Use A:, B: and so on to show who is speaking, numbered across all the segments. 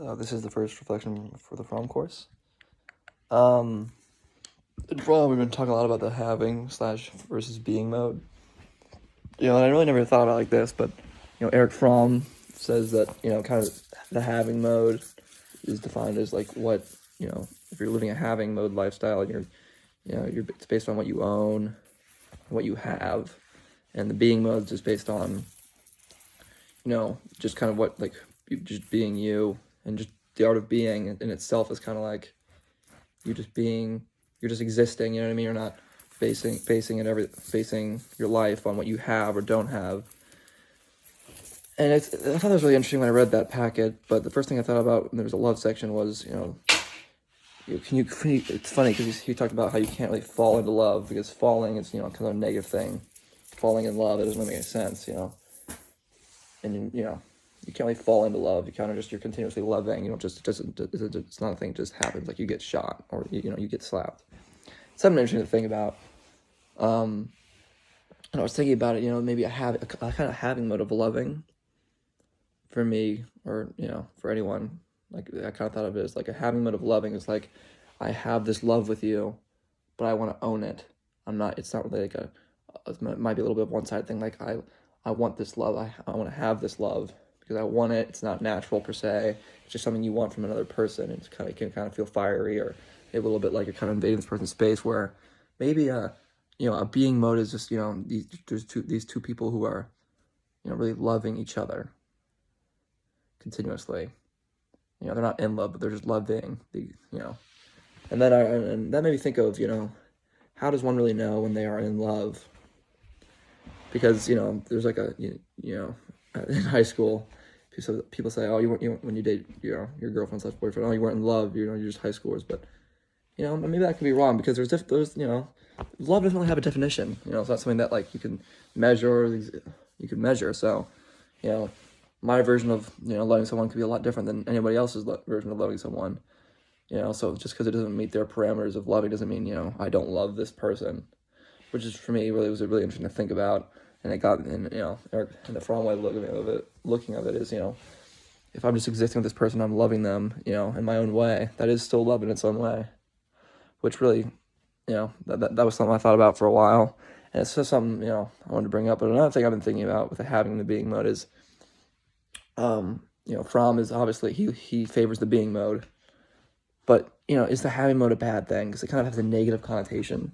A: This is the first reflection for the From course. In From, we've been talking a lot about the having slash versus being mode. And I really never thought about it like this, but, Eric Fromm says that, kind of the having mode is defined as like what, if you're living a having mode lifestyle, and it's based on what you own, what you have, and the being mode is just based on, just kind of what, like, just being you, and just the art of being in itself is kind of like you're just existing. You know what I mean? You're not basing your life on what you have or don't have. And I thought that was really interesting when I read that packet. But the first thing I thought about when there was a love section was, it's funny because he talked about how you can't really fall into love because falling is, kind of a negative thing. Falling in love, it doesn't really make any sense, And you can't really fall into love. You kind of you're continuously loving. It's not a thing that just happens. Like you get shot or, you get slapped. Something interesting to think about. And I was thinking about it, maybe I have a kind of having mode of loving for me or, for anyone. Like I kind of thought of it as like a having mode of loving. It's like, I have this love with you, but I want to own it. It's not really like it might be a little bit of one-sided thing. Like I want this love. I want to have this love because I want it. It's not natural per se. It's just something you want from another person. It can kind of feel fiery or maybe a little bit like you're kind of invading this person's space where maybe, a being mode is just, these two people who are, really loving each other continuously. They're not in love, but they're just loving, and then and that made me think of, how does one really know when they are in love? Because, there's like in high school, people say, oh, when you date, your girlfriend slash boyfriend, oh, you weren't in love, you're just high schoolers, but, maybe that could be wrong because there's love doesn't really have a definition, it's not something that like you can measure, so, my version of, loving someone could be a lot different than anybody else's version of loving someone, so just because it doesn't meet their parameters of loving doesn't mean, I don't love this person, which is, for me, was really interesting to think about, and it got, Eric, and the wrong way of looking at it is, if I'm just existing with this person, I'm loving them, in my own way, that is still love in its own way, which really, that was something I thought about for a while, and it's just something, I wanted to bring up. But another thing I've been thinking about with the having and the being mode is, Fromm is obviously, he favors the being mode, but, is the having mode a bad thing? Because it kind of has a negative connotation.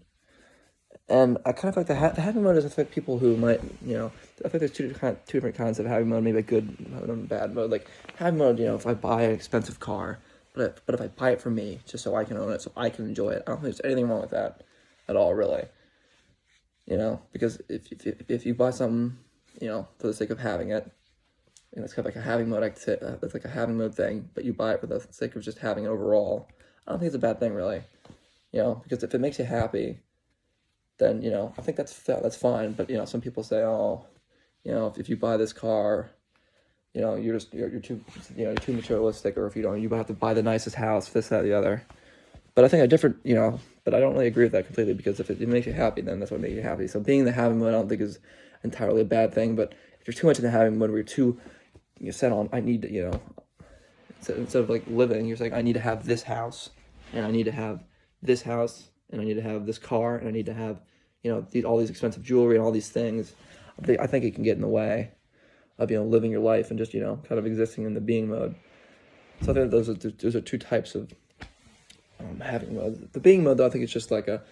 A: And I kind of like the having mode is, I think, people who might, I think there's two different kinds of having mode, maybe a good mode and a bad mode. Like, having mode, if I buy an expensive car, but if I buy it for me, just so I can own it, so I can enjoy it, I don't think there's anything wrong with that at all, really. Because if you buy something, for the sake of having it, and it's kind of like a having mode, that's like a having mode thing, but you buy it for the sake of just having it overall, I don't think it's a bad thing, really. Because if it makes you happy, then, I think that's fine. But, some people say, oh, if you buy this car, you're too materialistic, or if you have to buy the nicest house, this, that, the other. But I think but I don't really agree with that completely, because if it makes you happy, then that's what makes you happy. So being in the having mode, I don't think is entirely a bad thing. But if you're too much in the having mode, where you're set on, I need to, instead of like living, you're saying, I need to have this house, and I need to have this house, and I need to have this car, and I need to have, all these expensive jewelry and all these things. I think it can get in the way of, living your life and just, kind of existing in the being mode. So I think those are two types of having mode. The being mode, though, I think it's just like a,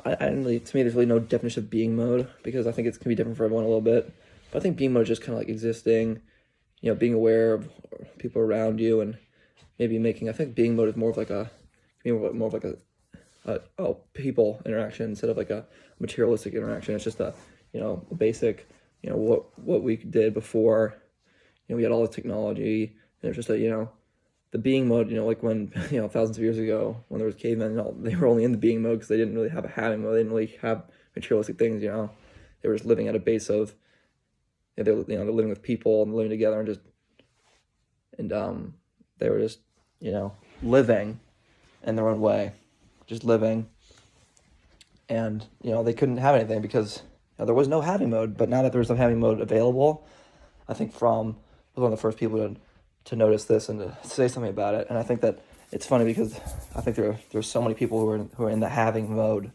A: I don't really, to me, there's really no definition of being mode, because I think it can be different for everyone a little bit. But I think being mode is just kind of like existing, being aware of people around you, and maybe I think being mode is more of like a people interaction instead of like a materialistic interaction. It's just a basic, what we did before, we had all the technology, and it's just a, the being mode, like when, thousands of years ago, when there was cavemen, they were only in the being mode because they didn't really have a having mode. They didn't really have materialistic things, they were just living at a base of, they're living with people and living together, and they were just, living in their own way, just living, and, they couldn't have anything because, there was no having mode. But now that there's some having mode available, I think Fromm was one of the first people to to notice this and to say something about it. And I think that it's funny because I think there's so many people who are in the having mode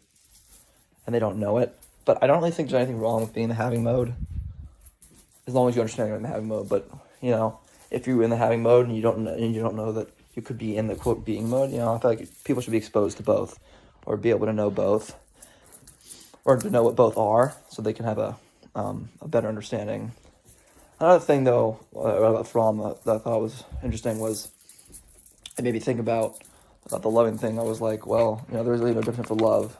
A: and they don't know it. But I don't really think there's anything wrong with being in the having mode as long as you understand you're in the having mode. But if you're in the having mode and you don't know that you could be in the quote being mode, I feel like people should be exposed to both, or be able to know both, or to know what both are, so they can have a better understanding. Another thing though about Fromm that I thought was interesting was it made me think about the loving thing. I was like, well, there's really no difference for love.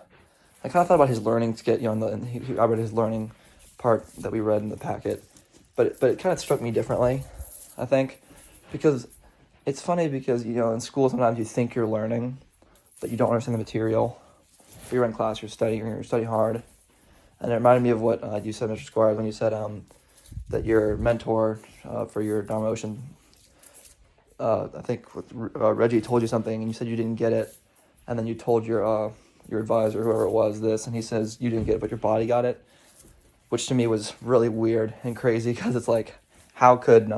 A: I kind of thought about his learning to get, I read his learning part that we read in the packet, but it kind of struck me differently, I think, because it's funny because, in school sometimes you think you're learning, but you don't understand the material. If you're in class, you're studying hard. And it reminded me of what you said, Mr. Squires, when you said that your mentor for your Dharma Ocean, I think Reggie told you something, and you said you didn't get it, and then you told your advisor, whoever it was, this, and he says you didn't get it, but your body got it, which to me was really weird and crazy, because it's like, how could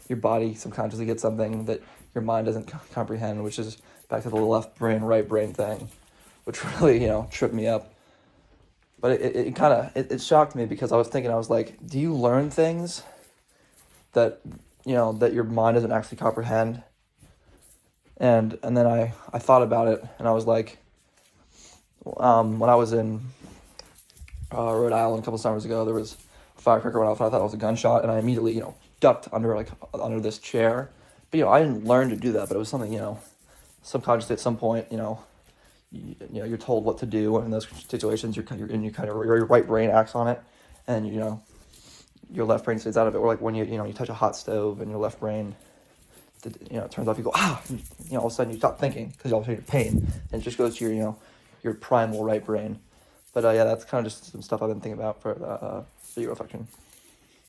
A: your body subconsciously get something that your mind doesn't comprehend, which is back to the left brain, right brain thing, which really, tripped me up. But it kind of shocked me, because I was like, do you learn things that, that your mind doesn't actually comprehend? And then I thought about it, and I was like, when I was in Rhode Island a couple summers ago, there was a firecracker went off, and I thought it was a gunshot, and I immediately, ducked under this chair. But, I didn't learn to do that, but it was something, subconsciously at some point, you're told what to do in those situations. Your right brain acts on it, and your left brain stays out of it. Or like when you touch a hot stove and your left brain, it turns off. You go and, all of a sudden you stop thinking because you're in pain, and it just goes to your primal right brain. But yeah, that's kind of just some stuff I've been thinking about for your reflection.